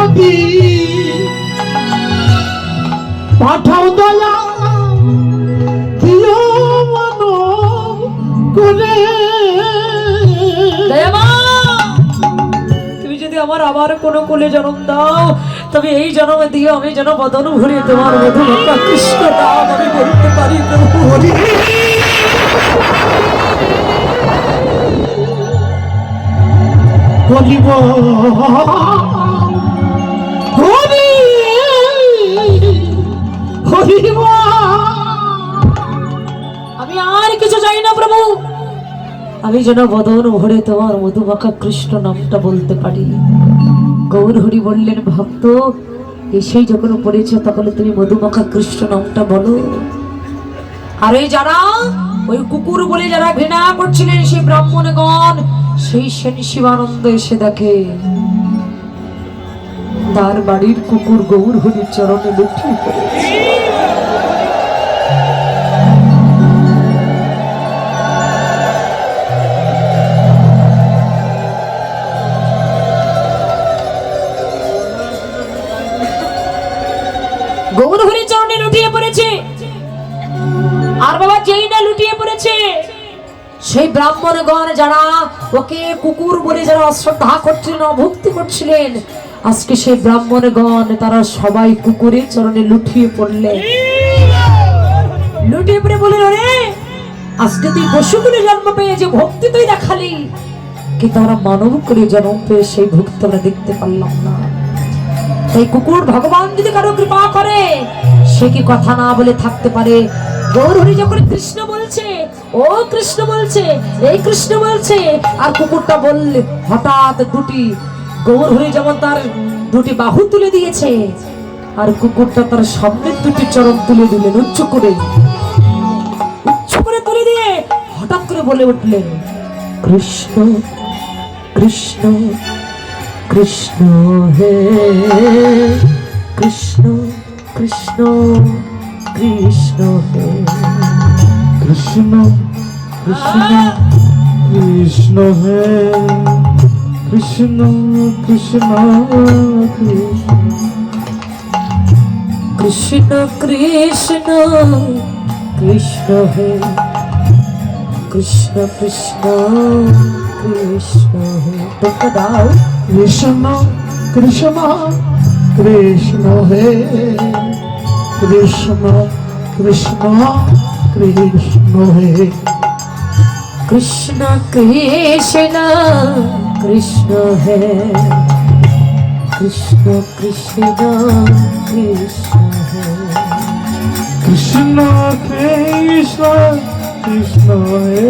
যদি পাঠাও দয়া দিও মন করে। তুমি যদি আমার আবার কোনো কোলে জন্ম দাও, তবে এই জন্মে দিও আমি যেন বদন ভরে তোমার মধুমাখা কৃষ্ণ নাম আমি বলতে পারি। প্রভু হরি বলিব হরি হরিব। আমি আর কিছু চাই না প্রভু, আমি যেন বদন ভরে তোমার মধুমাখা কৃষ্ণ নামটা বলতে পারি। গৌর হরি বললেন, ভক্ত এসেই যখন পড়েছ তখন তুমি মধুমাখা কৃষ্ণ নামটা বলো। আর এই যারা ওই কুকুর বলে যারা ঘৃণা করছিলেন সেই ব্রাহ্মণগণ, সেই সেন শিবানন্দ এসে দেখে তার বাড়ির কুকুর গৌর হরির চরণে লুটিয়ে পড়েছে। গৌর হরির চরণে লুটিয়ে পড়েছে। আর বাবা যেই না লুটিয়ে পড়েছে, সেই ব্রাহ্মণগণ যারা ওকে কুকুর বলে যারা অশ্রদ্ধা করছিলেন, অভক্তি করছিলেন, আজকে সেই ব্রাহ্মণগণ তারা সবাই কুকুরের চরণে লুটিয়ে পড়লেন। লুটিয়ে পড়ে বললেন, ওরে আজকে তুই পশু করে জন্ম পেয়ে যে ভক্তি তুই দেখালি, কিন্তু আমরা মানব করে জন্ম পেয়ে সেই ভক্তি আমরা দেখতে পারলাম না। এই কুকুর ভগবান যদি কারো কৃপা করে, সে কি কথা না বলে থাকতে পারে? গৌর হরি যখন কৃষ্ণ বলছে, ও কৃষ্ণ বলছে, এই কৃষ্ণ বলছে, আর কুকুরটা বললে হঠাৎ দুটি, গৌর হরি যেমন তার দুটি বাহু তুলে দিয়েছে, আর কুকুরটা তার সামনের দুটি চরণ তুলে দিলেন উচ্চ করে তুলে দিয়ে হঠাৎ করে বলে উঠলেন, কৃষ্ণ কৃষ্ণ কৃষ্ণ হে কৃষ্ণ কৃষ্ণ কৃষ্ণ হে কৃষ্ণ কৃষ্ণ কৃষ্ণ হে কৃষ্ণ কৃষ্ণ কৃষ্ণ কৃষ্ণ কৃষ্ণ হে কৃষ্ণ কৃষ্ণ কৃষ্ণ হে। তোমরা দাও কৃষ্ণ কৃষ্ণ কৃষ্ণ হে কৃষ্ণ কৃষ্ণ কৃষ্ণ হে কৃষ্ণ কৃষ্ণ কৃষ্ণ হে কৃষ্ণ কৃষ্ণ কৃষ্ণ হে কৃষ্ণ কৃষ্ণ কৃষ্ণ হে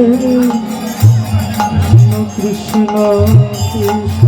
কৃষ্ণ কৃষ্ণ কৃষ্ণ